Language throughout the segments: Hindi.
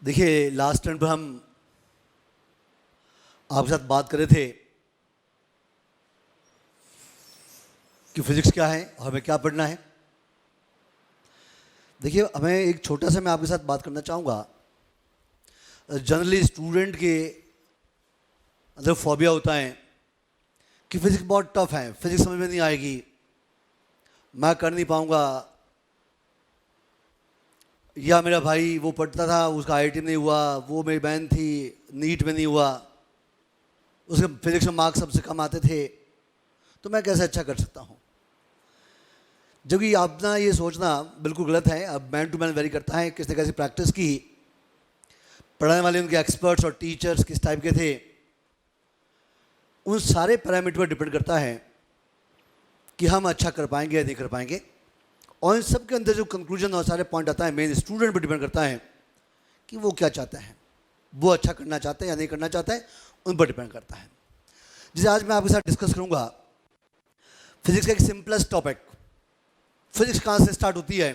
देखिए लास्ट टाइम पर हम आपके साथ बात कर रहे थे कि फिजिक्स क्या है और हमें क्या पढ़ना है। देखिए हमें एक छोटा सा मैं आपके साथ बात करना चाहूँगा। जनरली स्टूडेंट के अंदर फोबिया होता है कि फिजिक्स बहुत टफ है, फिजिक्स समझ में नहीं आएगी, मैं कर नहीं पाऊँगा, या मेरा भाई वो पढ़ता था उसका आईआईटी में नहीं हुआ, वो मेरी बहन थी नीट में नहीं हुआ, उसके फिजिक्स में मार्क्स सबसे कम आते थे, तो मैं कैसे अच्छा कर सकता हूँ। जबकि अपना ये सोचना बिल्कुल गलत है। अब मैन टू मैन वेरी करता है, किसने कैसी प्रैक्टिस की, पढ़ाने वाले उनके एक्सपर्ट्स और टीचर्स किस टाइप के थे, उन सारे पैरामीटर पर डिपेंड करता है कि हम अच्छा कर पाएंगे या नहीं कर पाएंगे। और इन सब के अंदर जो कंक्लूजन और सारे पॉइंट आता है मेन स्टूडेंट पर डिपेंड करता है कि वो क्या चाहता है, वो अच्छा करना चाहता है या नहीं करना चाहता है, उन पर डिपेंड करता है। जिसे आज मैं आपके साथ डिस्कस करूंगा फिजिक्स का एक सिंपलेस्ट टॉपिक, फिजिक्स कहाँ से स्टार्ट होती है,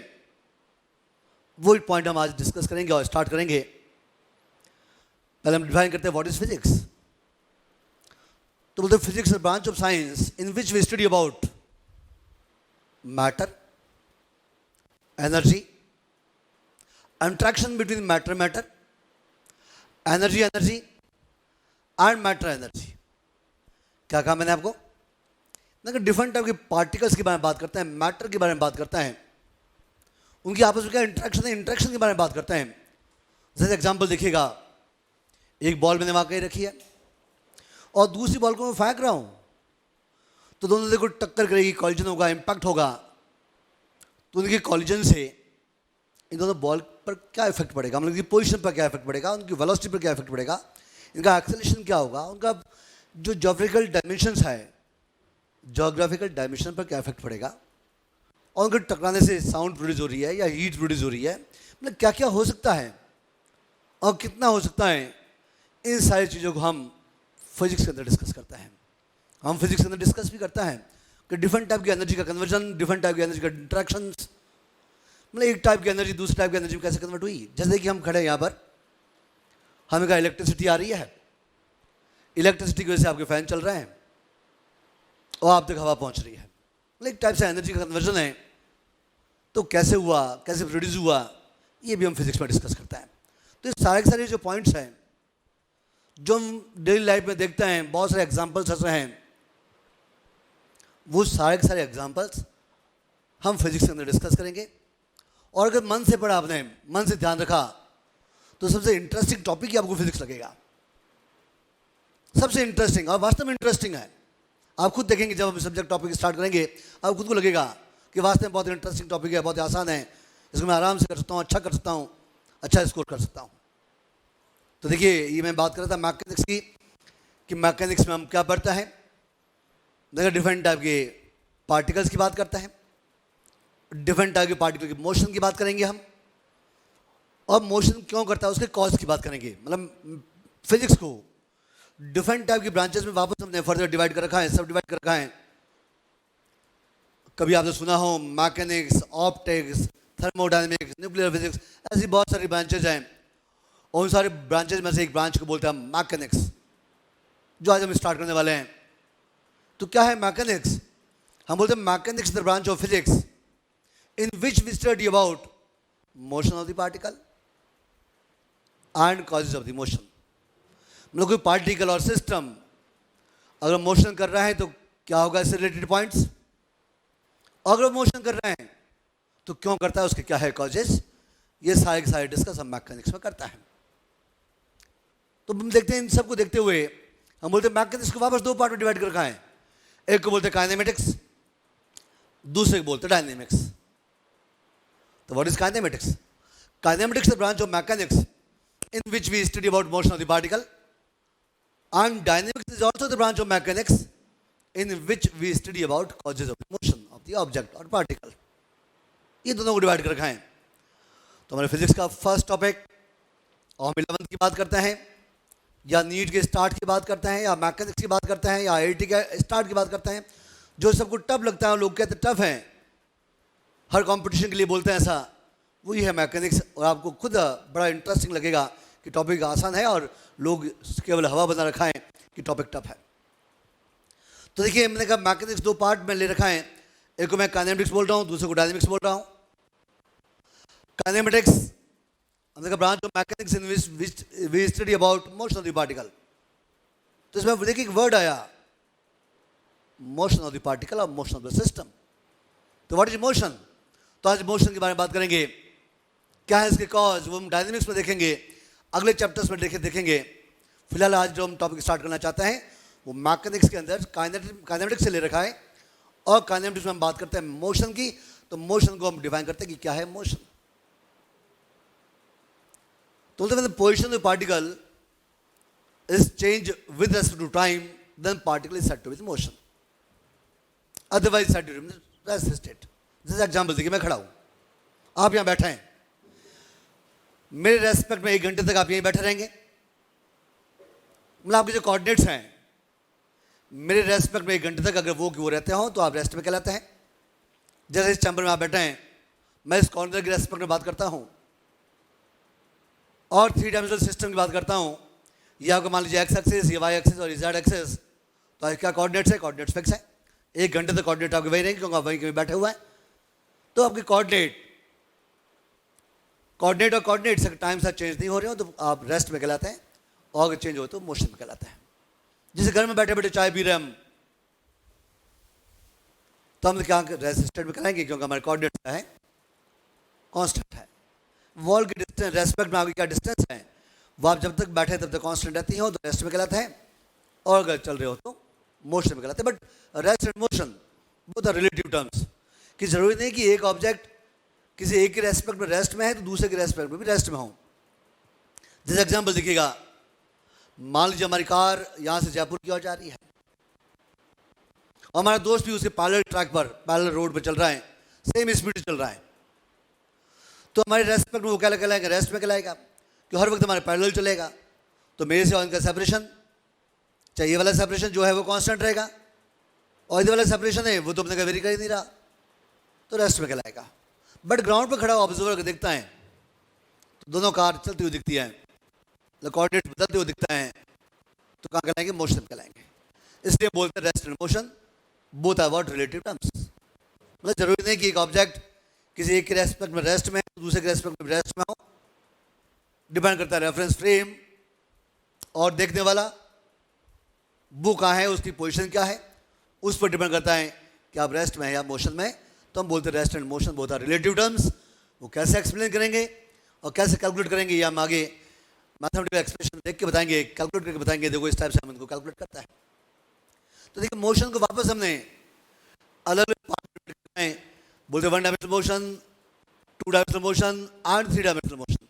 वो एक पॉइंट हम आज डिस्कस करेंगे और स्टार्ट करेंगे। पहले हम डिफाइन करते हैं व्हाट इज फिजिक्स। तो बोलते हैं physics is branch of science in which we study about matter, energy, interaction between matter, energy and matter energy. क्या कहा मैंने आपको? डिफरेंट टाइप के पार्टिकल्स के बारे में बात करते हैं, मैटर के बारे में बात करते हैं, उनकी आपस में क्या इंट्रैक्शन है, इंट्रैक्शन के बारे में बात करते हैं। जैसे एग्जांपल देखिएगा, एक बॉल मैंने वहां कहीं रखी है और दूसरी बॉल को मैं फेंक रहा हूं, तो दोनों देखो टक्कर करेगी, कॉलिजन होगा, इंपैक्ट होगा। तो उनके कॉलिजन से इन दोनों बॉल पर क्या इफेक्ट पड़ेगा, मतलब उनकी पोजीशन पर क्या इफेक्ट पड़ेगा, उनकी वेलोसिटी पर क्या इफेक्ट पड़ेगा, इनका एक्सेलरेशन क्या होगा, उनका जो ज्योग्राफिकल डायमेंशंस है, ज्योग्राफिकल डायमेंशन पर क्या इफेक्ट पड़ेगा, और उनके टकराने से साउंड प्रोड्यूस हो रही है या हीट प्रोड्यूस हो रही है, मतलब क्या क्या हो सकता है और कितना हो सकता है। इन सारी चीज़ों को हम फिजिक्स के अंदर डिस्कस करते हैं। हम फिजिक्स के अंदर डिस्कस भी करता है कि डिफरेंट टाइप की एनर्जी का कन्वर्जन, डिफरेंट टाइप की एनर्जी का इंट्रैक्शंस, मतलब एक टाइप की एनर्जी दूसरे टाइप की एनर्जी में कैसे कन्वर्ट हुई। जैसे कि हम खड़े हैं यहाँ पर, हमें कहा इलेक्ट्रिसिटी आ रही है, इलेक्ट्रिसिटी की वजह से आपके फैन चल रहे हैं और आप तक हवा पहुंच रही है, मतलब एक टाइप से एनर्जी का कन्वर्जन है। तो कैसे हुआ, कैसे प्रोड्यूस हुआ, ये भी हम फिजिक्स में डिस्कस करते हैं। तो ये सारे के सारे जो पॉइंट्स हैं जो हम डेली लाइफ में देखते हैं, बहुत सारे एग्जाम्पल्स ऐसे हैं, वो सारे के सारे एग्जाम्पल्स हम फिजिक्स के अंदर डिस्कस करेंगे। और अगर मन से पढ़ा आपने, मन से ध्यान रखा, तो सबसे इंटरेस्टिंग टॉपिक ही आपको फिजिक्स लगेगा, सबसे इंटरेस्टिंग, और वास्तव में इंटरेस्टिंग है। आप खुद देखेंगे जब हम सब्जेक्ट टॉपिक स्टार्ट करेंगे, आप खुद को लगेगा कि वास्तव में बहुत इंटरेस्टिंग टॉपिक है, बहुत आसान है, इसको मैं आराम से कर सकता हूँ, अच्छा कर सकता हूँ, अच्छा स्कोर कर सकता हूँ। तो देखिए ये मैं बात कर रहा था मैकेनिक्स की, कि मैकेनिक्स में हम क्या पढ़ता है। देखिए डिफरेंट टाइप के पार्टिकल्स की बात करता है, डिफरेंट टाइप के पार्टिकल की मोशन की बात करेंगे हम, और मोशन क्यों करता है उसके कॉज की बात करेंगे। मतलब फिजिक्स को डिफरेंट टाइप की ब्रांचेस में वापस हमने फर्दर डिवाइड कर रखा है, सब डिवाइड कर रखा है। कभी आपने सुना हो mechanics, optics, thermodynamics, nuclear physics, ऐसी बहुत सारी ब्रांचेज हैं। और उन सारे ब्रांचेज में से एक ब्रांच को बोलते हैं मैकेनिक्स, जो आज हम स्टार्ट करने वाले हैं। तो क्या है मैकेनिक्स? हम बोलते हैं mechanics the branch of physics in which we study about motion of the particle and causes of the motion. मतलब कोई पार्टिकल और सिस्टम अगर मोशन कर रहा है तो क्या होगा इससे रिलेटेड पॉइंट्स, और अगर मोशन कर रहे हैं तो क्यों करता है, उसके क्या है कॉजेज, ये सारे के सारे डिस्कस हम मैकेनिक्स में करता है। तो हम देखते हैं, इन सबको देखते हुए हम बोलते हैं मैकेनिक्स को वापस दो पार्ट में डिवाइड कर रखा है। एक को बोलते हैं काइनेमेटिक्स, दूसरे को बोलते हैं डायनेमिक्स। तो what is kinematics? Kinematics the branch of mechanics in which we study about motion of the particle, and dynamics is also the branch of mechanics in which we study about causes of the motion of the object or particle. ये दोनों को डिवाइड कर रखा है। तो हमारे फिजिक्स का फर्स्ट टॉपिक, और हम 11th की बात करते हैं, या नीट के स्टार्ट की बात करते हैं, या मैकेनिक्स की बात करते हैं, या आईआईटी के स्टार्ट की बात करते हैं, जो सबको टफ लगता है, लोग कहते हैं टफ है, हर कंपटीशन के लिए बोलते हैं ऐसा, वही है मैकेनिक्स। और आपको खुद बड़ा इंटरेस्टिंग लगेगा कि टॉपिक आसान है और लोग केवल हवा बना रखा है कि टॉपिक टफ है। तो देखिए, मैंने कहा मैकेनिक्स दो पार्ट में ले रखा है, एक को मैं काइनेमेटिक्स बोल रहा हूँ, दूसरे को डायनेमिक्स बोल रहा हूँ। काइनेमेटिक्स हमने कहा branch of mechanics in which we study about motion of the particle. तो इसमें देखिए एक वर्ड आया, मोशन ऑफ द पार्टिकल और मोशन ऑफ द सिस्टम। तो व्हाट इज मोशन? तो आज मोशन के बारे में बात करेंगे, क्या है इसके कॉज, वो हम डायनेमिक्स में देखेंगे, अगले चैप्टर्स में देखेंगे। फिलहाल आज जो हम टॉपिक स्टार्ट करना चाहते हैं वो मैकेनिक्स के अंदर काइनेमेटिक्स से ले रखा है, और काइनेमेटिक्स में हम बात करते हैं मोशन की। तो मोशन को हम डिफाइन करते हैं कि क्या है मोशन। तो बोलते position of particle is change with respect to time, then particle is said to with motion, otherwise said to rest state. जैसे एग्जाम्पल देखिए, मैं खड़ा हूं, आप यहां बैठे हैं, मेरे रेस्पेक्ट में 1 घंटे तक आप यहीं बैठे रहेंगे। मतलब आपके जो कोऑर्डिनेट्स हैं, मेरे रेस्पेक्ट में 1 घंटे तक अगर वो रहते हो तो आप रेस्ट में कहलाते हैं। जैसे इस चैम्बर में आप बैठे हैं, मैं इस कॉर्नर के रेस्पेक्ट में बात करता हूं और 3 डायमेंशनल सिस्टम की बात करता हूं। ये आपको मान लीजिए एक्स एक्सिस, ये वाई एक्सिस और जेड एक्सिस। तो क्या कोऑर्डिनेट्स है? कोऑर्डिनेट्स फिक्स है। 1 घंटे तक कोऑर्डिनेट आपके वही रहेंगे क्योंकि आप वहीं कहीं बैठे हुए हैं। तो आपके कोऑर्डिनेट और कोऑर्डिनेट से टाइम साथ चेंज नहीं हो रहे हो तो आप रेस्ट में कहलाते हैं, और अगर चेंज हो तो मोशन में कहलाते हैं। जैसे घर में बैठे बैठे चाय पी रहे हम, तो हम क्या रेस्ट स्टेट में कहलाएंगे क्योंकि हमारे कोऑर्डिनेट क्या है? कांस्टेंट है। वॉल की डिस्टेंस रेस्पेक्ट में आपकी क्या डिस्टेंस है, वो आप जब तक बैठे तब तक कांस्टेंट रहती हो तो रेस्ट में कहलाते हैं, और अगर चल रहे हो तो मोशन में कहलाते हैं। But rest and motion both are relative terms, कि जरूरी नहीं कि एक ऑब्जेक्ट किसी एक के रेस्पेक्ट में रेस्ट में है तो दूसरे के रेस्पेक्ट में भी रेस्ट में हो। जैसे एग्जाम्पल देखिएगा, मान लीजिए हमारी कार यहां से जयपुर की ओर जा रही है, और हमारा दोस्त भी उसके पैरेलल ट्रैक पर, पैरेलल रोड पर चल रहा है, सेम स्पीड चल रहा है। तो हमारे रेस्पेक्ट में वो क्या कहलाएगा? रेस्ट में कहलाएगा, कि हर वक्त हमारे पैरेलल चलेगा। तो मेरे से उनका सेपरेशन, चाहे ये वाला सेपरेशन जो है वो कांस्टेंट रहेगा, और इधर वाला सेपरेशन है वो तो अपने का वेरी कर ही नहीं रहा, तो रेस्ट में कहलाएगा। बट ग्राउंड पर खड़ा ऑब्जर्वर को देखता है तो दोनों कार चलती हुई दिखती हैं, कोऑर्डिनेट बदलते हुए दिखता है, तो कहाँ कहलाएंगे? मोशन कहलाएंगे। इसलिए बोलते हैं rest and motion both are what relative terms. मतलब जरूरी नहीं कि एक ऑब्जेक्ट किसी एक के रेस्पेक्ट में रेस्ट में है दूसरे के रेस्पेक्ट में रेस्ट में हो। डिपेंड करता है रेफरेंस फ्रेम और देखने वाला, वो कहाँ है, उसकी पोजीशन क्या है, उस पर डिपेंड करता है कि आप रेस्ट में है या मोशन में। तो हम बोलते हैं rest and motion both are relative terms. वो कैसे एक्सप्लेन करेंगे और कैसे कैलकुलेट करेंगे, ये हम आगे मैथमेटिकल एक्सप्रेशन देख के बताएंगे, कैलकुलेट करके बताएंगे। देखो इस टाइप से हम इनको कैलकुलेट करता है। तो देखिए मोशन को वापस हमने अलग अलग पार्ट में बोलते हैं, 1 dimensional motion, 2 dimensional motion and 3 dimensional motion.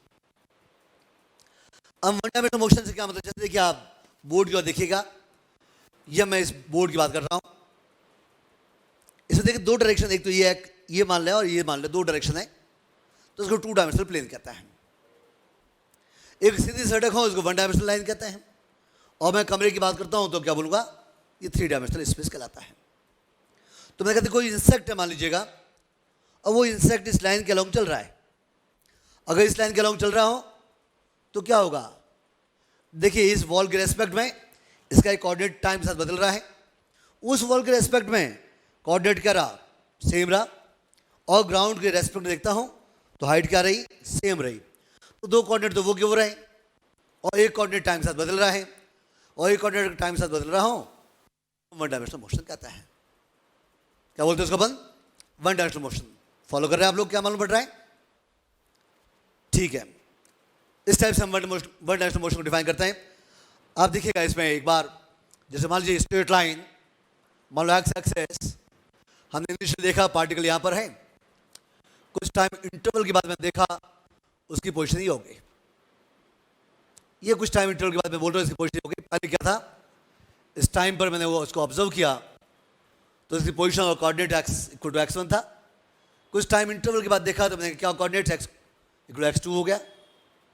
अब 1 डायमेंशनल मोशन से क्या मतलब? जैसे देखिए आप बोर्ड की ओर देखिएगा, या मैं इस बोर्ड की बात कर रहा हूं, इसमें देखिए 2 डायरेक्शन, एक तो ये मान लें और ये मान लें, 2 डायरेक्शन है, तो उसको 2 डायमेंशनल प्लेन कहता है। एक सीधी सड़क हो उसको 1 डायमेंशनल लाइन कहते हैं, और मैं कमरे की बात करता हूं तो क्या बोलूंगा? ये 3 डायमेंशनल स्पेस कहलाता है। तो मैं कहते कोई इंसेक्ट है मान लीजिएगा, और वो इंसेक्ट इस लाइन के अलॉन्ग चल रहा है। अगर इस लाइन के अलॉन्ग चल रहा हो तो क्या होगा? देखिए इस वॉल के रेस्पेक्ट में इसका एक कोऑर्डिनेट टाइम साथ बदल रहा है, उस वॉल के रेस्पेक्ट में कोऑर्डिनेट क्या रहा? सेम रहा। और ग्राउंड के रेस्पेक्ट में देखता हूं तो हाइट क्या रही? सेम रही। तो 2 कोऑर्डिनेट तो वो क्यों रहे, और एक कोऑर्डिनेट टाइम साथ बदल रहा है, और एक कोऑर्डिनेट टाइम साथ बदल रहा हो, 1 डायमेंशनल मोशन कहता है। क्या बोलते हैं उसको अपन? 1 डायमेंशनल मोशन। फॉलो कर रहे हैं आप लोग? क्या मालूम पड़ रहा है? ठीक है, इस टाइप से हम 1 डायमेंशनल मोशन को डिफाइन करते हैं। आप देखिएगा इसमें एक बार, जैसे मान लीजिए स्ट्रेट लाइन, मान लो एक्स एक्सेस, हमने इनिशियल देखा पार्टिकल यहाँ पर है, कुछ टाइम इंटरवल के बाद में देखा उसकी पोजीशन ही होगी। ये कुछ टाइम इंटरवल के बाद मैं बोल रहा हूँ इसकी पोजीशन होगी। पहले क्या था, इस टाइम पर मैंने वो उसको ऑब्जर्व किया तो इसकी पोजीशन और coordinate x equal to x1 था। कुछ टाइम इंटरवल के बाद देखा तो मैंने क्या coordinate x equal to x2 हो गया।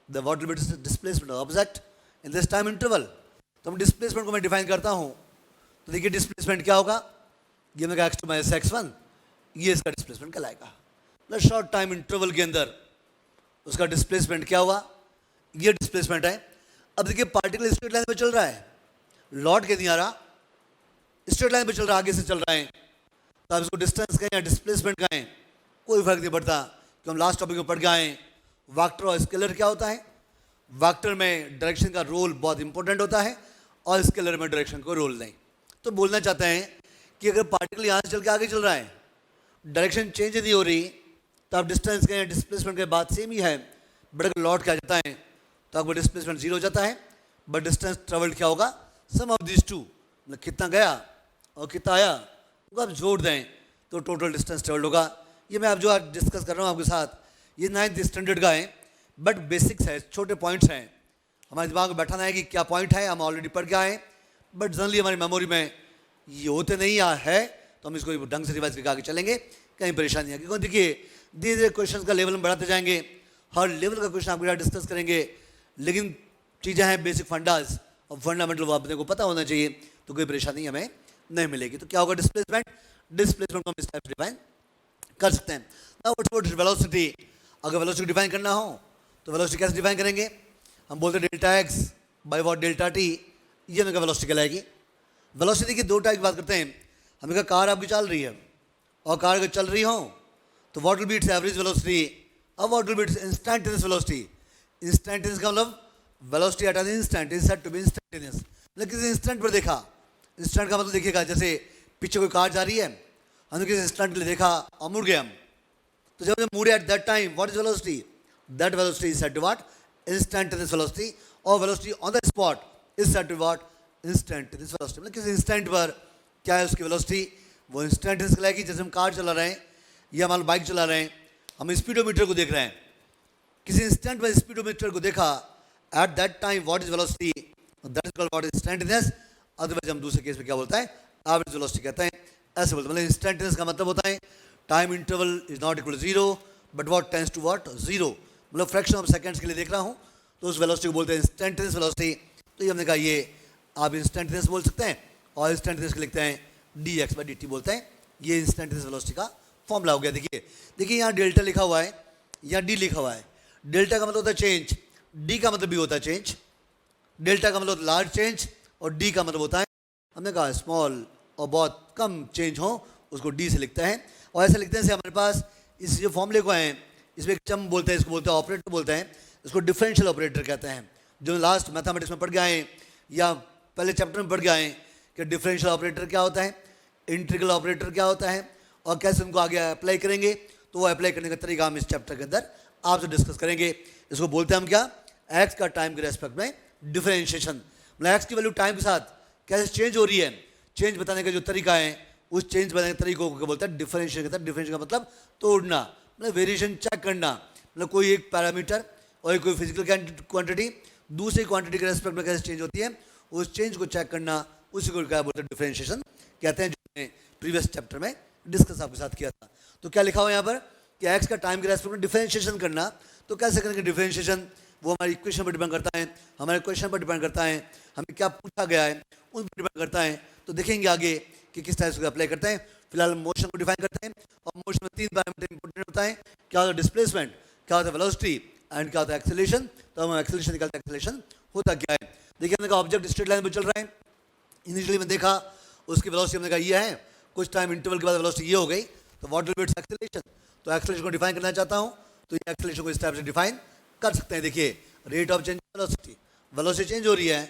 The what will B displacement of object in this time interval. तो हम डिस्प्लेसमेंट को मैं डिफाइन करता हूँ, तो देखिए डिस्प्लेसमेंट क्या होगा? ये मैंने x2 माइनस x1, ये इसका डिस्प्लेसमेंट कहलाएगा। मतलब शॉर्ट टाइम इंटरवल के अंदर उसका डिस्प्लेसमेंट क्या हुआ, ये डिस्प्लेसमेंट है। अब देखिए पार्टिकल स्ट्रेट लाइन पे चल रहा है, लौट के नहीं आ रहा, स्ट्रेट लाइन पे चल रहा है, आगे से चल रहा है, तो आप इसको डिस्टेंस कहें या डिस्प्लेसमेंट कहें कोई फर्क नहीं पड़ता, कि हम लास्ट टॉपिक में पढ़ गए हैं। वेक्टर और स्केलर क्या होता है, वेक्टर में डायरेक्शन का रोल बहुत इंपॉर्टेंट होता है और स्केलर में डायरेक्शन को रोल नहीं। तो बोलना चाहते हैं कि अगर पार्टिकल यहाँ से चल के आगे चल रहा है, डायरेक्शन चेंज नहीं हो रही, तो आप डिस्टेंस कहें डिस्प्लेसमेंट के बाद सेम ही है, बट अगर लौट के आ जाता है तो आपको डिस्प्लेसमेंट जीरो हो जाता है, बट डिस्टेंस ट्रेवल्ड क्या होगा, सम ऑफ दिस टू, मतलब कितना गया और कितना आया, तो आप जोड़ दें तो टोटल डिस्टेंस ट्रेवल्ड होगा। ये मैं आप जो आज डिस्कस कर रहा हूँ आपके साथ, ये 9th स्टैंडर्ड का है, बट बेसिक्स है, छोटे पॉइंट्स हैं, हमारे दिमाग में बैठाना है कि क्या पॉइंट है, हम ऑलरेडी पढ़ के आए, बट जनरली हमारी मेमोरी में ये होते नहीं है, तो हम इसको ढंग से रिवाइज करके आगे चलेंगे, कहीं परेशानी है। क्योंकि देखिए धीरे धीरे क्वेश्चन का लेवल हम बढ़ाते जाएंगे, हर लेवल का क्वेश्चन आपके साथ डिस्कस करेंगे, लेकिन चीज़ें हैं बेसिक फंडास और फंडामेंटल वो अपने को पता होना चाहिए, तो कोई परेशानी हमें नहीं मिलेगी। तो क्या होगा डिस्प्लेसमेंट, डिस्प्लेसमेंट को हम इस टाइप से डिफाइन कर सकते हैं। वेलोसिटी, अगर वेलोसिटी डिफाइन करना हो तो वेलोसिटी कैसे डिफाइन करेंगे, हम बोलते हैं delta x by what delta T, ये हमें वेलोसिटी कहलाएगी। वेलोसिटी की दो टाइप की बात करते हैं, हमें कहा कार आपकी चल रही है और कार अगर चल रही हो तो what will be its average velocity और what will be its instantaneous velocity. Instantaneous का मतलब velocity at an instant is said to be instantaneous, मतलब किसी इंस्टेंट पर देखा, इंस्टेंट का मतलब देखिएगा जैसे पीछे कोई कार जा रही है, हमने किसी इंस्टेंट के लिए देखा और मुड़ गए हम, तो जब मुड़े at that time what is velocity, that velocity is said to what, instantaneous velocity, और velocity on the spot is said to what, instantaneous velocity, मतलब किसी इंस्टेंट पर क्या है उसकी वेलोसिटी, वो इंस्टेंटेनियस कहलाएगी। जैसे हम कार चला रहे हैं या मान लो बाइक चला रहे हैं, हम स्पीडोमीटर को देख रहे हैं, किसी इंस्टेंट पर स्पीडोमीटर को देखा, eight that time what is velocity, that is called what is instantaneous. Otherwise हम दूसरे केस में क्या बोलता है, एवरेज वेलोसिटी कहते हैं, ऐसे बोलते हैं। मतलब इंस्टेंटेनियस का मतलब होता है time interval is not equal to zero but what tends to what zero, मतलब फ्रैक्शन ऑफ सेकंड्स के लिए देख रहा हूँ तो उस वेलोसिटी को बोलते हैं इंस्टेंटेनियस वेलोसिटी। तो ये हमने कहा ये आप इंस्टेंटेनियस बोल सकते हैं, और इंस्टेंटेनियस को लिखते हैं D x by D T बोलते हैं, ये इंस्टेंटेनियस वेलोसिटी का फॉर्मूला हो गया। देखिए यहाँ डेल्टा लिखा हुआ है, यहाँ डी लिखा हुआ है, डेल्टा का मतलब होता है चेंज, डी का मतलब भी होता है चेंज, डेल्टा का मतलब लार्ज चेंज और डी का मतलब होता है, हमने कहा स्मॉल और बहुत कम चेंज हो उसको डी से लिखते हैं। और ऐसे लिखते हैं हमारे पास इस जो फॉर्मूले को हैं इसमें एक चम बोलते हैं, इसको बोलते हैं ऑपरेटर बोलते हैं, इसको डिफरेंशियल ऑपरेटर कहते हैं, जो लास्ट मैथमेटिक्स में पढ़ गए हैं या पहले चैप्टर में पढ़ गए हैं कि डिफरेंशियल ऑपरेटर क्या होता है, इंटीग्रल ऑपरेटर क्या होता है और कैसे उनको आगे अप्लाई करेंगे, तो वो अप्लाई करने का तरीका हम इस चैप्टर के अंदर आपसे डिस्कस करेंगे। इसको बोलते हैं हम क्या, एक्स का टाइम के रेस्पेक्ट में डिफरेंशिएशन, मतलब एक्स की वैल्यू टाइम के साथ कैसे चेंज हो रही है, चेंज बताने का जो तरीका है उस चेंज बताने के तरीकों को बोलता है डिफरेंशिएशन कहता है। डिफरेंशिएशन का मतलब तोड़ना, मतलब वेरिएशन चेक करना, मतलब कोई एक पैरामीटर और कोई फिजिकल क्वांटिटी दूसरी क्वांटिटी के रेस्पेक्ट में कैसे चेंज होती है, उस चेंज को चेक करना, उसी को क्या बोलते हैं डिफरेंशिएशन कहते हैं, जो हमने प्रीवियस चैप्टर में डिस्कस आपके साथ किया था। तो क्या लिखा हुआ है यहाँ पर कि एक्स का टाइम के रेस्पेक्ट में डिफरेंशिएशन करना, तो कैसे करेंगे डिफरेंशिएशन, वो हमारी इक्वेशन पर डिपेंड करता है, हमारे क्वेश्चन पर डिपेंड करता है, हमें क्या पूछा गया है उन पर डिपेंड करता है। तो देखेंगे आगे कि किस तरह से अप्लाई करते हैं। फिलहाल मोशन को डिफाइन करते हैं, और मोशन में तीन पैरामीटर इंपॉर्टेंट होता है, क्या होता है डिस्प्लेसमेंट, क्या होता है वेलोसिटी एंड क्या होता है एक्सेलरेशन। तो हम एक्सेलरेशन निकालते हैं, एक्सेलरेशन होता क्या है। देखिए हमने कहा ऑब्जेक्ट स्ट्रेट लाइन पर चल रहा है, इनिशियली में देखा उसकी वेलोसिटी हमने कहा ये है, कुछ टाइम इंटरवल के बाद वेलोसिटी ये हो गई, तो what will be it's acceleration. तो एक्सेलरेशन को डिफाइन करना चाहता हूँ, तो ये एक्सेलरेशन को इस टाइप से डिफाइन कर सकते हैं। देखिए rate of change velocity, velocity change हो रही है,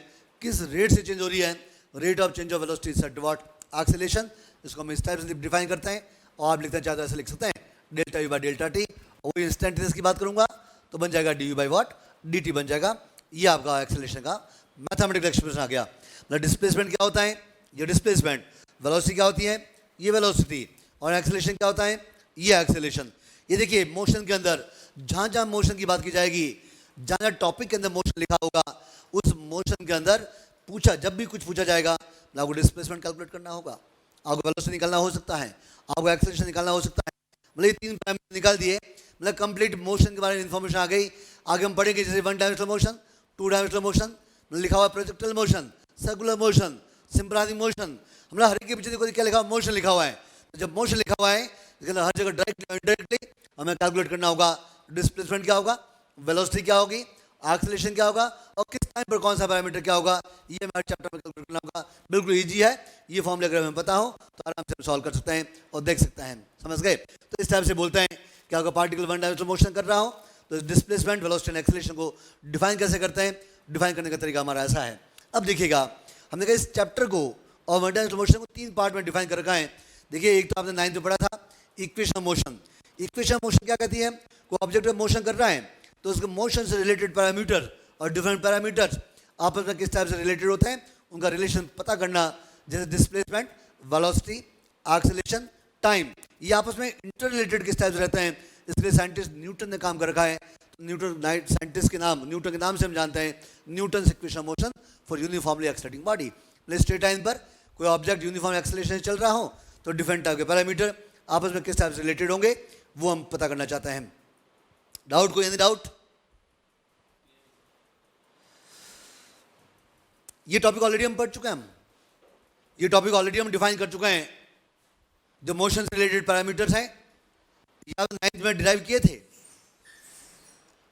किस रेट से चेंज हो रही है, rate of change of velocity is said to what acceleration. इसको हम इस टाइप से डिफाइन करते हैं, और आप लिखना चाहते हैं ऐसे लिख सकते हैं delta U by delta T, और वो इंस्टेंटेनियस की बात करूंगा तो बन जाएगा D you by what D T बन जाएगा। ये आपका एक्सेलरेशन का मैथमेटिकल एक्सप्रेशन आ गया। मतलब डिस्प्लेसमेंट क्या होता है, ये डिस्प्लेसमेंट, वेलोसिटी क्या होती है, ये वेलोसिटी, और एक्सेलरेशन क्या होता है, ये एक्सेलरेशन। ये देखिए मोशन के अंदर जहाँ जहाँ मोशन की बात की जाएगी, जहाँ जहाँ टॉपिक के अंदर मोशन लिखा होगा, उस मोशन के अंदर पूछा जब भी कुछ पूछा जाएगा, आपको डिस्प्लेसमेंट कैलकुलेट करना होगा, आपको वेलोसिटी निकालना हो सकता है, आपको एक्सेलरेशन निकालना हो सकता है। मतलब ये तीन पैरामीटर निकाल दिए, मतलब कंप्लीट मोशन के बारे में इन्फॉर्मेशन आ गई। आगे हम पढ़ेंगे जैसे one dimensional motion, two dimensional motion, लिखा हुआ projectile motion, circular motion, simple harmonic motion, मतलब हर एक के पीछे देखो क्या लिखा हुआ, मोशन लिखा हुआ है। तो जब मोशन लिखा हुआ है हर जगह डायरेक्टली इनडायरेक्टली हमें कैलकुलेट करना होगा डिस्प्लेसमेंट क्या होगा, वेलोसिटी क्या होगी, एक्सेलरेशन क्या होगा, और किस टाइम पर कौन सा पैरामीटर क्या होगा, ये हमारे चैप्टर में कैलकुलेट करना होगा। बिल्कुल इजी है, ये फॉर्मूला अगर हमें पता हो तो आराम से सॉल्व कर सकते हैं और देख सकते हैं। समझ गए? तो इस टाइप से बोलते हैं कि अगर पार्टिकल वन डायरेक्शनल मोशन कर रहा हो तो डिस्प्लेसमेंट, वेलोसिटी एंड एक्सेलरेशन को डिफाइन कैसे करते हैं। डिफाइन करने का तरीका हमारा ऐसा है। अब देखिएगा, हमने कहा इस चैप्टर को और वन डायरेक्शनल मोशन को 3 पार्ट में डिफाइन कर रखा है। देखिए, एक तो आपने 9th में पढ़ा था equation of motion. Equation of motion क्या कहती है, कोई ऑब्जेक्ट में मोशन कर रहा है तो उसके मोशन से रिलेटेड पैरामीटर और डिफरेंट पैरामीटर्स आपस में किस टाइप से रिलेटेड होते हैं, उनका रिलेशन पता करना। जैसे डिस्प्लेसमेंट, वेलोसिटी, एक्सेलरेशन, टाइम, ये आपस में इंटर रिलेटेड किस टाइप से रहते हैं। इसलिए साइंटिस्ट न्यूटन ने काम कर रखा है। तो न्यूटन साइंटिस्ट के नाम, न्यूटन के नाम से हम जानते हैं Newton equation of motion for uniformly accelerating body. Straight line पर कोई ऑब्जेक्ट यूनिफॉर्म एक्सेलरेशन चल रहा हो तो डिफरेंट टाइप के पैरामीटर आपस में किस टाइप से रिलेटेड होंगे वो हम पता करना चाहते हैं। डाउट, कोई एनी डाउट? ये टॉपिक ऑलरेडी हम पढ़ चुके हैं। ये टॉपिक ऑलरेडी हम डिफाइन कर चुके हैं। जो मोशन से रिलेटेड पैरामीटर्स हैं या 9th में डिराइव किए थे,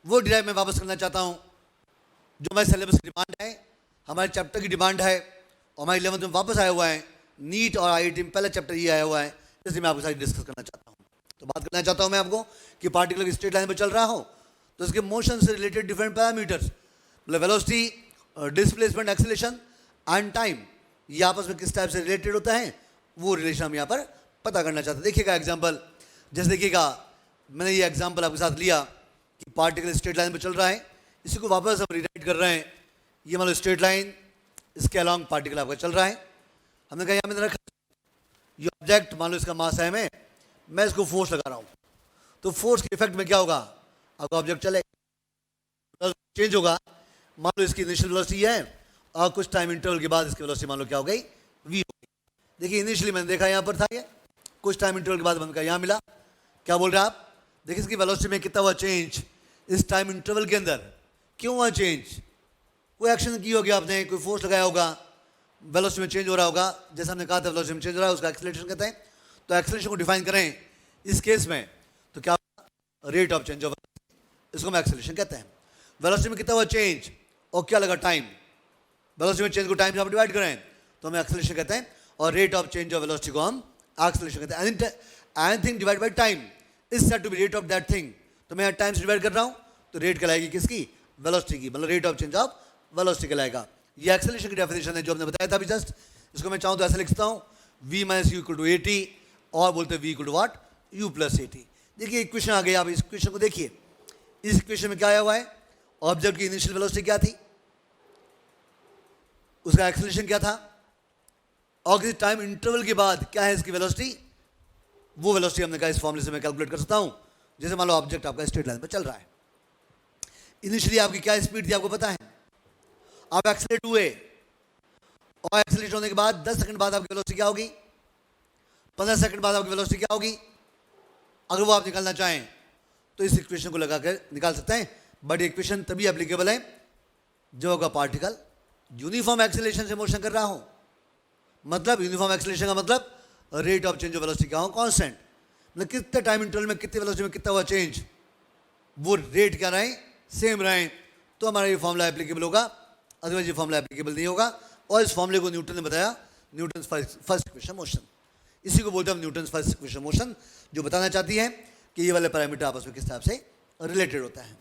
वो डिराइव मैं वापस करना चाहता हूं। जो हमारे सिलेबस की डिमांड है, हमारे चैप्टर की डिमांड है, और हमारे 11th में वापस आया हुआ है। नीट और आईआईटी में पहला चैप्टर ये आया हुआ है, इसलिए मैं आपके साथ डिस्कस करना चाहता हूँ। तो बात करना चाहता हूँ मैं आपको कि पार्टिकल की स्ट्रेट लाइन पर चल रहा हो तो उसके मोशन से रिलेटेड डिफरेंट पैरामीटर्स, मतलब velocity, displacement, acceleration and time, ये आपस में किस टाइप से रिलेटेड होता है, वो रिलेशन हम यहाँ पर पता करना चाहते हैं। देखिएगा एग्जाम्पल, जैसे देखिएगा मैंने ये एग्जाम्पल आपके साथ लिया कि पार्टिकल स्ट्रेट लाइन पर चल रहा है, इसी को वापस हम रिराइट कर रहे हैं। ये मान लो स्ट्रेट लाइन, इसके अलॉन्ग पार्टिकल आपका चल रहा है। हमने कहा यहाँ मैंने रखा ये ऑब्जेक्ट, मान लो इसका मास है मैं इसको फोर्स लगा रहा हूँ, तो फोर्स के इफेक्ट में क्या होगा, आपका ऑब्जेक्ट चले चेंज होगा। मान लो इसकी इनिशियल वेलोसिटी है और कुछ टाइम इंटरवल के बाद इसकी वेलोसिटी मान लो क्या हो गई, v हो गई। देखिए इनिशियली मैंने देखा यहाँ पर था ये, कुछ टाइम इंटरवल के बाद मैंने कहा यहाँ मिला। क्या बोल रहे हैं आप? देखिए इसकी वेलोसिटी में कितना हुआ चेंज इस टाइम इंटरवल के अंदर। क्यों हुआ चेंज? कोई एक्शन की होगी आपने, कोई फोर्स लगाया होगा, वेलोसिटी में चेंज हो रहा होगा। जैसा हमने कहा था वेलोसिटी में चेंज हो रहा है, उसका एक्सेलरेशन कहते हैं। तो एक्सेलरेशन को डिफाइन करें इस केस में तो क्या, रेट ऑफ चेंज ऑफ, इसको हम एक्सेलरेशन कहते हैं। वेलोसिटी में कितना हुआ चेंज और क्या लगा, टाइम। वेलोसिटी में चेंज को टाइम से आप डिवाइड करें तो हम एक्सेलरेशन कहते हैं, और rate of change of velocity को हम एक्सेलरेशन कहते हैं। Anything divide by time is said to be rate of that thing. तो मैं टाइम से डिवाइड कर रहा हूँ तो रेट कहलाएगी किसकी, वेलोसिटी की, मतलब rate of change of velocity कहलाएगा। ये एक्सेलरेशन की डेफिनेशन है जो हमने बताया था अभी जस्ट। इसको मैं चाहूँ तो ऐसे लिखता हूँ, v minus u equal to AT, और बोलते हैं v equal to what, u plus AT। देखिए इक्वेशन आ गई, आप इस इक्वेशन को देखिए। इस इक्वेशन में क्या आया हुआ है, ऑब्जेक्ट की इनिशियल वेलोसिटी क्या थी, उसका एक्सेलरेशन क्या था, और किसी टाइम इंटरवल के बाद क्या है इसकी वेलोसिटी। वो वेलोसिटी हमने कहा इस फॉर्मूले से मैं कैलकुलेट कर सकता हूं। जैसे मान लो ऑब्जेक्ट आपका स्ट्रेट लाइन पर चल रहा है, इनिशियली आपकी क्या स्पीड थी आपको पता है, आप एक्सेलरेट हुए, और एक्सेलरेट होने के बाद 10 सेकंड बाद आपकी वेलोसिटी क्या होगी, 15 सेकंड बाद आपकी वेलोसिटी क्या होगी। अगर वो आप निकालना चाहें तो इस इक्वेशन को लगाकर निकाल सकते हैं। बट ये इक्वेशन तभी एप्लीकेबल है जब आपका पार्टिकल यूनिफॉर्म एक्सेलरेशन से मोशन कर रहा हो। मतलब यूनिफॉर्म एक्सेलरेशन का मतलब rate of change of velocity क्या हो, कांस्टेंट, मतलब कितने टाइम इंटरवल में कितने वेलोसिटी में कितना हुआ चेंज, वो रेट क्या रहे, सेम रहे, तो हमारा ये फॉर्मूला एप्लीकेबल होगा। अदरवाइज ये फॉर्मूला एप्लीकेबल नहीं होगा। और इस फॉर्मूले को न्यूटन ने बताया न्यूटन फर्स्ट इक्वेशन मोशन। इसी को बोलते हैं हम न्यूटन फर्स्ट इक्वेशन मोशन, जो बताना चाहती है कि ये वाले पैरामीटर आपस में किस टाइप से रिलेटेड होता है।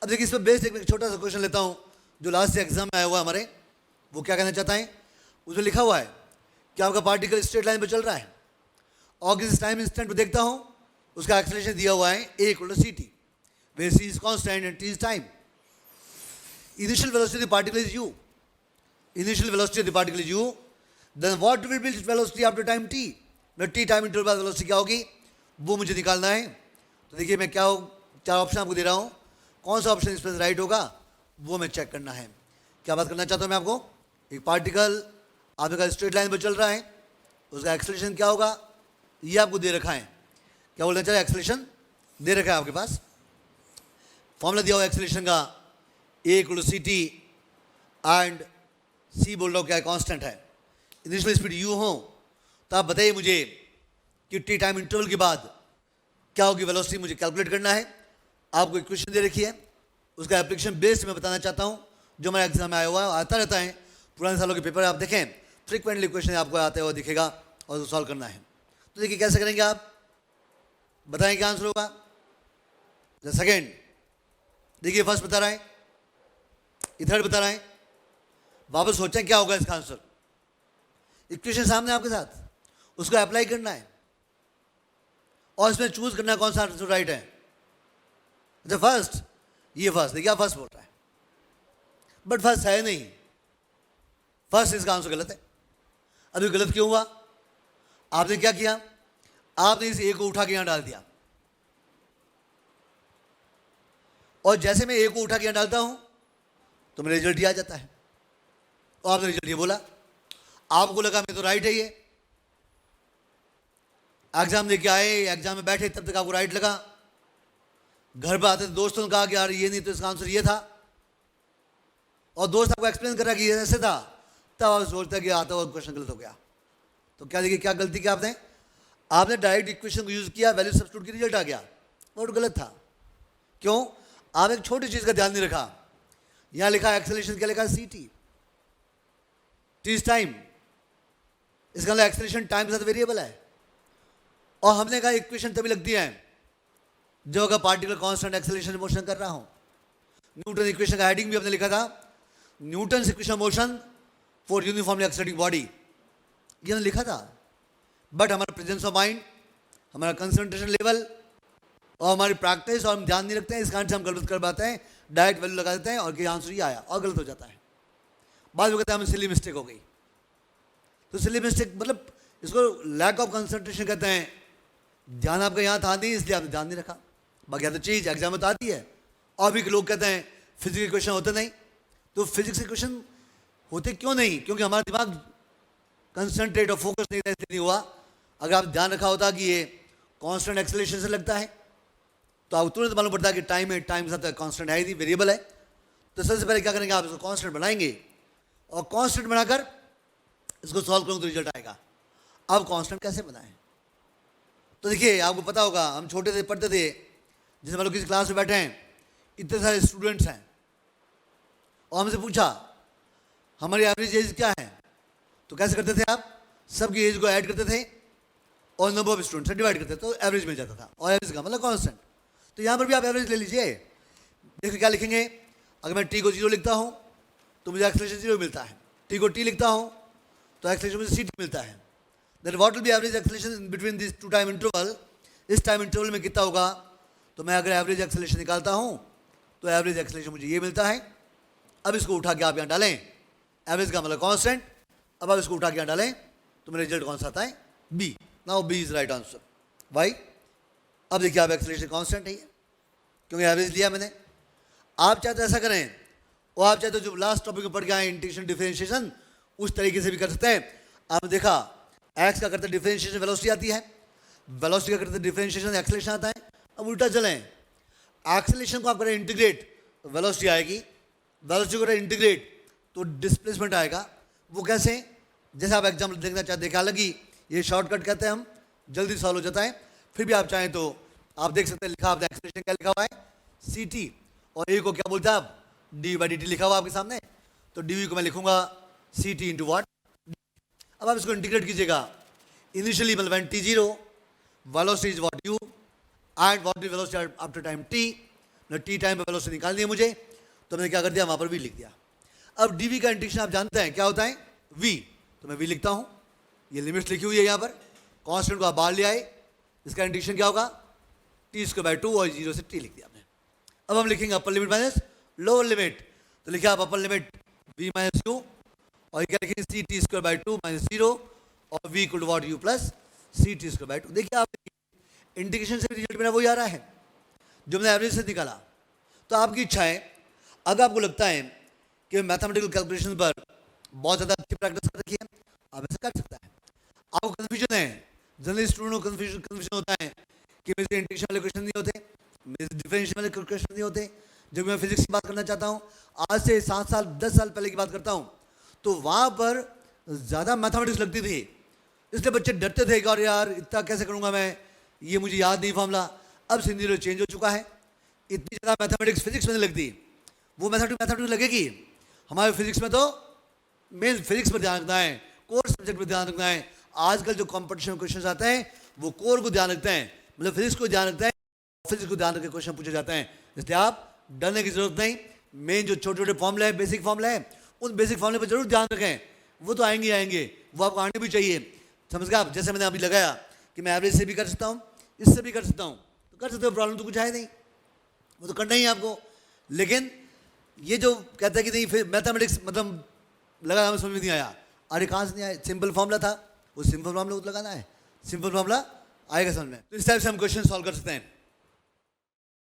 अब देखिए इस पर बेस्ड एक छोटा सा क्वेश्चन लेता हूँ जो लास्ट एग्जाम में आया हुआ है हमारे। वो क्या कहना चाहता है, उसमें लिखा हुआ है कि आपका पार्टिकल स्ट्रेट लाइन पर चल रहा है और किसी टाइम इंस्टेंट पर देखता हूँ उसका एक्सेलरेशन दिया हुआ है a equal to ct, where c is constant and t is time. Initial velocity of the particle is u. Initial velocity of the particle is u. Then what will be its velocity after time t? मतलब t टाइम इंटरवल बाद वेलोसिटी क्या होगी, वो मुझे निकालना है। तो देखिए मैं क्या 4 ऑप्शन आपको दे रहा हूँ, कौन सा ऑप्शन इस पर राइट होगा वो मैं चेक करना है। क्या बात करना चाहता हूँ मैं आपको, एक पार्टिकल आपके पास स्ट्रेट लाइन पर चल रहा है, उसका एक्सेलरेशन क्या होगा ये आपको दे रखा है। क्या बोलना चाहिए, एक्सेलरेशन दे रखा है आपके पास, फॉर्मूला दिया हुआ एक्सेलरेशन का a equal to ct and c बोल रहा हूँ क्या है, कांस्टेंट है। इनिशियल स्पीड u हो तो आप बताइए मुझे कि t टाइम इंटरवल के बाद क्या होगी वेलोसिटी, मुझे कैलकुलेट करना है। आपको इक्वेशन दे रखी है, उसका एप्लीकेशन बेस्ड मैं बताना चाहता हूँ, जो हमारे एग्जाम में आया हुआ है, आता रहता है। पुराने सालों के पेपर आप देखें, फ्रिक्वेंटली क्वेश्चन आपको आते हुए दिखेगा और उसको सॉल्व करना है। तो देखिए कैसे करेंगे आप, बताएं क्या आंसर होगा। सेकेंड, देखिए फर्स्ट बता रहा है, ये थर्ड बता रहा है, वापस सोचें क्या होगा इसका आंसर। इक्वेशन सामने आपके साथ, उसको अप्लाई करना है और इसमें चूज करना है कौन सा आंसर राइट है। अच्छा फर्स्ट, ये फर्स्ट, देखिए फर्स्ट बोल रहा है, बट फर्स्ट है नहीं, फर्स्ट इसका आंसर गलत है। अभी गलत क्यों हुआ, आपने क्या किया, आपने इस ए को उठा के यहां डाल दिया, और जैसे मैं ए को उठा के यहां डालता हूं तो मेरा रिजल्ट ये आ जाता है। और आपने रिजल्ट ये बोला, आपको लगा मैं तो राइट है ये, एग्जाम देके आए, एग्जाम में बैठे, तब तक आपको राइट लगा। घर पर आते दोस्तों ने कहा कि यार ये नहीं तो इसका आंसर ये था, और दोस्त आपको एक्सप्लेन कर रहा कि ये ऐसे था, तब आप सोचते कि आता हुआ क्वेश्चन गलत हो गया। तो क्या देखिए क्या गलती किया आपने, आपने डायरेक्ट इक्वेशन को यूज किया, वैल्यू सब्स्टिट्यूट की, रिजल्ट आ गया, और गलत था। क्यों, आप एक छोटी चीज का ध्यान नहीं रखा। यहां लिखा एक्सेलरेशन, क्या लिखा, c t, t is time, इसका मतलब एक्सेलरेशन टाइम के साथ वेरिएबल है। और हमने कहा इक्वेशन तभी लगती है जो अगर पार्टिकुलर कांस्टेंट एक्सेलरेशन मोशन कर रहा हूं। न्यूटन इक्वेशन का हेडिंग भी हमने लिखा था, Newton equation motion for uniformly accelerating body, ये हमने लिखा था। बट हमारा प्रेजेंस ऑफ माइंड, हमारा कंसंट्रेशन लेवल और हमारी प्रैक्टिस, और हम ध्यान नहीं रखते हैं, इस कारण से हम गलत कर पाते हैं, डायरेक्ट वैल्यू लगा देते हैं और कि आंसर ये आया, और गलत हो जाता है। बाद में कहते हैं हमें सिली मिस्टेक हो गई। तो सिली मिस्टेक मतलब इसको लैक ऑफ कंसंट्रेशन कहते हैं, ध्यान आपका यहाँ था नहीं इसलिए आपने ध्यान नहीं रखा। बाकी तो चीज़ एग्जाम में तो आती है, और भी लोग कहते हैं फिजिक्स के क्वेश्चन होते नहीं। तो फिजिक्स के क्वेश्चन होते क्यों नहीं, क्योंकि हमारा दिमाग कंसंट्रेट और फोकस नहीं था, इसलिए नहीं हुआ। अगर आप ध्यान रखा होता कि ये कांस्टेंट एक्सेलरेशन से लगता है, तो आप तुरंत मालूम पड़ता है कि टाइम है, टाइम के साथ कांस्टेंट है ही, वेरिएबल है। तो सबसे पहले क्या करेंगे, आप इसको कांस्टेंट बनाएंगे, और कांस्टेंट बनाकर इसको सॉल्व करूँ तो रिजल्ट आएगा। अब कांस्टेंट कैसे बनाएं, तो देखिए आपको पता होगा, हम छोटे थे पढ़ते थे, जैसे मान लो किसी क्लास में बैठे हैं, इतने सारे स्टूडेंट्स हैं, और हमसे पूछा हमारी एवरेज एज क्या है, तो कैसे करते थे आप, सबकी एज को ऐड करते थे और नंबर ऑफ स्टूडेंट्स से डिवाइड करते थे, तो एवरेज मिल जाता था। और एवरेज का मतलब कांस्टेंट। तो यहाँ पर भी आप एवरेज ले लीजिए, देखिए क्या लिखेंगे, अगर मैं टी को 0 लिखता हूँ तो मुझे एक्सेलरेशन 0 मिलता है, टी को टी लिखता हूँ तो एक्सेलरेशन मुझे सी टी मिलता है। That what will be average acceleration between this two time interval, इस टाइम इंटरवल में कितना होगा। तो मैं अगर एवरेज एक्सेलरेशन निकालता हूँ तो एवरेज एक्सेलरेशन मुझे ये मिलता है। अब इसको उठा के आप यहाँ डालें, एवरेज का मतलब कांस्टेंट, अब आप इसको उठा के यहाँ डालें तो मेरा रिजल्ट कौन सा आता है, B. Now B is right answer. Why, अब देखिए आप एक्सेलरेशन कांस्टेंट है क्योंकि एवरेज लिया मैंने। आप चाहे तो ऐसा करें, और आप चाहे तो जो लास्ट टॉपिक में पढ़ के आए इंटीग्रेशन डिफरेंशिएशन, उस तरीके से भी कर सकते हैं। आपने देखा एक्स का करते डिफरेंशिएशन वेलोसिटी आती है, वेलोसिटी का करते डिफरेंशिएशन एक्सेलरेशन आता है। अब उल्टा चलें, एक्सेलरेशन को आप करें इंटीग्रेट तो वेलोसिटी आएगी, वेलोसिटी को करें इंटीग्रेट तो डिस्प्लेसमेंट आएगा। वो कैसे, जैसे आप एग्जाम्पल देखना चाहते हैं, हालांकि ये शॉर्टकट कहते हैं, हम जल्दी सॉल्व हो जाता है। फिर भी आप चाहें तो आप देख सकते हैं, लिखा आपने एक्सेलरेशन क्या लिखा हुआ है, सी टी, और ए को क्या बोलते हैं आप, डी बाई डी टी लिखा हुआ आपके सामने। तो डी वी को मैं लिखूंगा सी टी इंटू वाट। अब आप इसको इंटीग्रेट कीजिएगा, इनिशियली मतलब when T 0, velocity is what you, and what is velocity after time T, मतलब टी टाइम पे वेलोसिटी निकालनी है मुझे, तो मैंने क्या कर दिया, वहाँ पर वी लिख दिया। अब डी वी का इंटीग्रेशन आप जानते हैं क्या होता है, वी, तो मैं वी लिखता हूँ, ये लिमिट्स लिखी हुई है यहाँ पर, कांस्टेंट को आप बाहर ले आए, इसका इंटीग्रेशन क्या होगा, टी स्क्वायर बाई 2 और 0 से टी लिख दिया आपने। अब हम लिखेंगे upper limit minus lower limit, तो लिखा आप upper limit v minus u, और क्या लिखेंगे c t square by 2 minus 0 और v equal to what u plus c t square by 2। देखिए आप इंटीग्रेशन से रिजल्ट मेरा वही आ रहा है जो मैंने एवरेज से निकाला। तो आपकी इच्छा है, अगर आपको लगता है कि मैथमेटिकल कैलकुलेशन पर बहुत ज़्यादा अच्छी प्रैक्टिस कर रखी है, आप ऐसा कर सकता है। आपको कन्फ्यूजन है, जनरली स्टूडेंट को कन्फ्यूजन होता है कि मेरे से इंटीग्रेशन वाले क्वेश्चन नहीं होते, मेरे से डिफरेंशियल वाले क्वेश्चन नहीं होते। जब मैं फिजिक्स की बात करना चाहता हूँ, आज से 7 साल 10 साल पहले की बात करता हूँ, तो वहाँ पर ज़्यादा मैथमेटिक्स लगती थी, इसलिए बच्चे डरते थे कि और यार इतना कैसे करूँगा मैं, ये मुझे याद नहीं फॉर्मूला। अब सिनेरियो चेंज हो चुका है, इतनी ज़्यादा मैथमेटिक्स फिजिक्स में नहीं लगती, वो मैथमेटिक्स लगेगी। हमारे फिजिक्स में तो मेन फिजिक्स पर ध्यान रखना है, कोर सब्जेक्ट पर ध्यान रखना है। आजकल जो कंपटीशन क्वेश्चन आते हैं वो कोर को ध्यान रखते हैं, मतलब फिजिक्स को ध्यान रखते हैं, फिजिक्स को ध्यान रख के क्वेश्चन पूछे जाते हैं। इसलिए आप डरने की जरूरत नहीं। मेन जो छोटे छोटे फॉर्मूला है, बेसिक फॉर्मूला है, उन बेसिक फॉर्मूले पर जरूर ध्यान रखें, वो तो आएंगे आएंगे, वो आपको आने भी चाहिए। समझ गए आप? जैसे मैंने अभी लगाया कि मैं एवरेज से भी कर सकता हूँ, इससे भी कर सकता हूँ, तो कर सकते हो, प्रॉब्लम तो कुछ है नहीं, वो तो करना ही है आपको। लेकिन ये जो कहता है कि नहीं फिर मैथमेटिक्स मतलब लगा, हमें समझ में नहीं आया, अरे कहाँ से नहीं आया, सिंपल फॉर्मूला था, वो सिंपल फॉर्मूला को लगाना है, सिंपल फॉर्मूला आएगा समझ में। तो इस टाइप से हम क्वेश्चन सॉल्व कर सकते हैं।